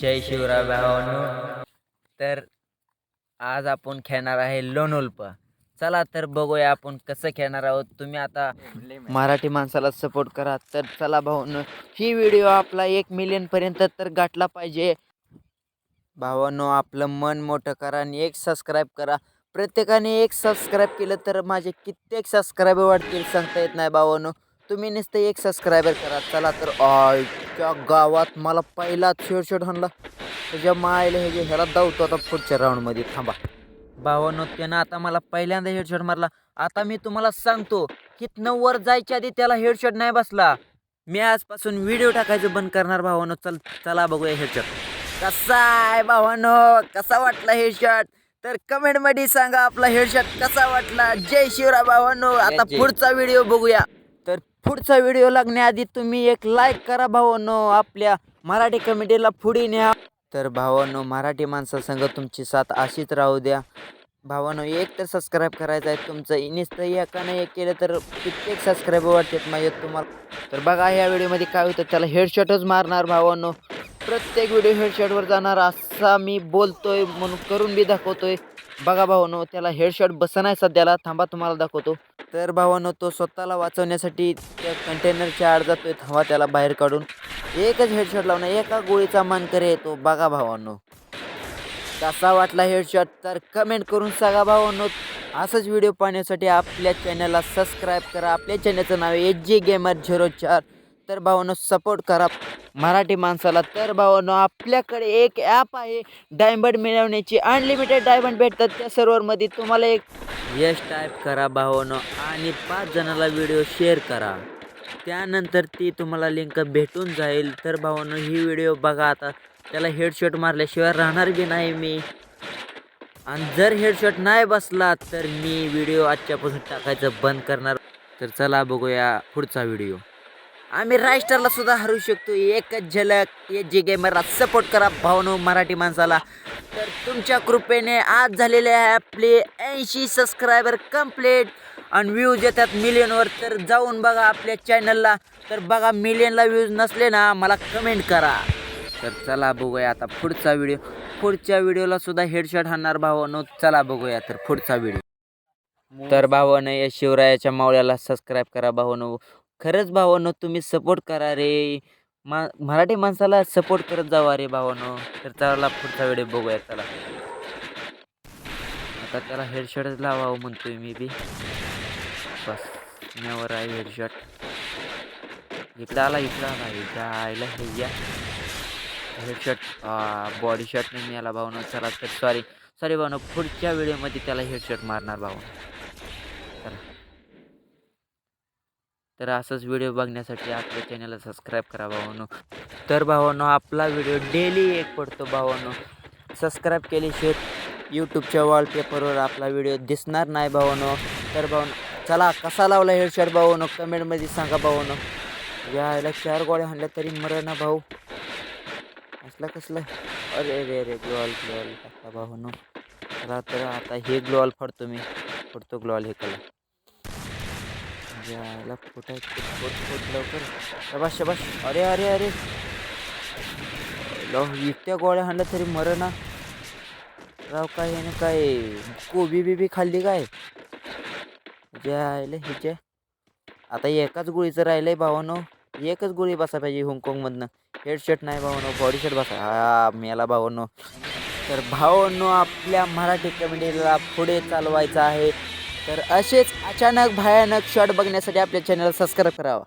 जय शिवराय भावांनो. तर आज आपण खेळणार आहे लोन उल्प. चला तर बघूया आपण कसं खेळणार आहोत. तुम्ही आता मराठी माणसाला सपोर्ट करा. तर चला भावांनो, ही व्हिडिओ आपला 1 मिलियन पर्यंत तर गाठला पाहिजे. भावांनो, आपलं मन मोठं करा आणि एक सबस्क्राईब करा. प्रत्येकाने एक सबस्क्राईब केलं तर माझे कित्येक सबस्क्रायबर वाढतील सांगता येत नाही भावांनो. तुम्ही नुसतं एक सबस्क्रायबर करा. चला तर आजच्या गावात मला पहिलाच हेडशॉट हाणला. त्याच्या मायला ह्याला धावतो आता पुढच्या राऊंडमध्ये. थांबा भावांनो, त्यानं आता मला पहिल्यांदा हेडशॉट मारला. आता मी तुम्हाला सांगतो, हितनं वर जायच्या आधी त्याला हेडशॉट नाही बसला. मी आजपासून व्हिडिओ टाकायचं बंद करणार भावांनो. चला बघूया हेडशॉट कसा आहे भावांनो. कसा वाटला हेडशॉट तर कमेंट मध्ये सांगा आपला हेडशॉट कसा वाटला. जय शिवराय भावांनो. आता पुढचा व्हिडिओ बघूया. तर पुढचा व्हिडिओ लागण्याआधी तुम्ही एक लाईक करा भावांनो. आपल्या मराठी कमेंटीला पुढे न्या. तर भावांनो, मराठी माणसासंग तुमची साथ अशीच राहू द्या. भावांनो, एक तर सबस्क्राईब करायचं आहे तुमचं. नुसतं एकानं एक केलं तर कित्येक सबस्क्राईबर वाटतात माझे तुम्हाला. तर बघा ह्या व्हिडिओमध्ये काय होतं, त्याला हेडशॉटच मारणार भावांनो. प्रत्येक व्हिडिओ हेडशॉटवर जाणार असा मी बोलतोय म्हणून करून बी दाखवतोय. बघा भावांनो, त्याला हेडशॉट बसनाय सध्याला. थांबा तुम्हाला दाखवतो. तर भावांनो, तो स्वतःला वाचवण्यासाठी त्या कंटेनरच्या आड जातोय. थांबा त्याला बाहेर काढून एकच हेडशॉट लावणं. एका गोळीचा मानकरी येतो. बघा भावांनो, कसा वाटला हेडशॉट तर कमेंट करून सांगा भावांनो. असंच व्हिडिओ पाहण्यासाठी आपल्या चॅनलला सबस्क्राईब करा. आपल्या चॅनलचं नाव आहे HG Gamer 04. तर भावांनो, सपोर्ट करा मराठी माणसाला. तर भावांनो, आपल्याकडे एक ॲप आहे डायमंड मिळवण्याची. अनलिमिटेड डायमंड भेटतात त्या सर्व्हरमध्ये. तुम्हाला एक यश टाईप करा भावांनो आणि 5 जणाला व्हिडिओ शेअर करा. त्यानंतर ती तुम्हाला लिंक भेटून जाईल. तर भावांनो, ही व्हिडिओ बघा. आता त्याला हेडशॉट मारल्याशिवाय राहणार बी नाही मी. आणि जर हेडशॉट नाही बसला तर मी व्हिडिओ आजच्यापासून टाकायचं बंद करणार. तर चला बघूया पुढचा व्हिडिओ. आम्ही रायस्टारला सुद्धा हरू शकतो. एकच झलक. HG गेमरला सपोर्ट करा भावांनो, मराठी माणसाला. तर तुमच्या कृपेने आज झालेले आहे आपले 80 सबस्क्रायबर कंप्लीट आणि व्ह्यूज येतात मिलियनवर. तर जाऊन बघा आपल्या चॅनलला. तर बघा, मिलियनला व्ह्यूज नसले ना मला कमेंट करा. तर चला बघूया आता पुढचा व्हिडिओ. पुढच्या व्हिडिओला सुद्धा हेडशॉट हाणणार भावांनो. चला बघूया तर पुढचा व्हिडिओ. तर भावांनो, या शिवरायाच्या मावळ्याला सबस्क्राईब करा भावांनो. खरंच भावांनो, तुम्ही सपोर्ट करा रे. मराठी माणसाला सपोर्ट करत जावा रे भावांनो. तर चला पुढचा व्हिडिओ बघूया. चला आता त्याला हेडशॉटच लावावं म्हणतोय मी बी. बस न्यावर आहे हेडशॉट. इकडं आला जायला हे या हेडशॉट बॉडी शॉटने मी याला भावनो. चला तर सॉरी भावनो, पुढच्या व्हिडिओमध्ये त्याला हेडशॉट मारणार भावनो. चला, तर असंच व्हिडिओ बघण्यासाठी आपल्या चॅनलला सबस्क्राईब करा भावांनो. तर भावांनो, आपला व्हिडिओ डेली एक पडतो भावांनो. सबस्क्राईब केल्याशिवाय यूट्यूबच्या वॉलपेपरवर आपला व्हिडिओ दिसणार नाही भावांनो. तर भावांनो, चला कसा लावला हेडशॉट भावांनो कमेंटमध्ये सांगा भावांनो. यायला 4 गोळ्या हाणल्या तरी मरणा भाऊ. असला कसला. अरे रे रे, ग्लोअल टाकला भावांनो. चला तर आता हे ग्लोअल फोडतो ग्लोअल हे कला. यायला फोट लवकर. शबाश शबाश. अरे अरे अरे, इतक्या गोळ्या हाणल्या तरी मरणा राव. काय ह्याने काय कोबी बिबी खाल्ली काय? यायला हिच्या आता एकाच गोळीचं राहिलंय भावांनो. एकच गोळी बसा पाहिजे हाँगकाँगमधनं. हेडशॉट नाही भावांनो, बॉडी शॉट बसा. हा मेला भावांनो. तर भावांनो, आपल्या मराठी कमेडीला पुढे चालवायचं आहे. तर असेच अचानक भयानक शॉट बघण्यासाठी आपल्या चॅनलला सबस्क्राईब करावा.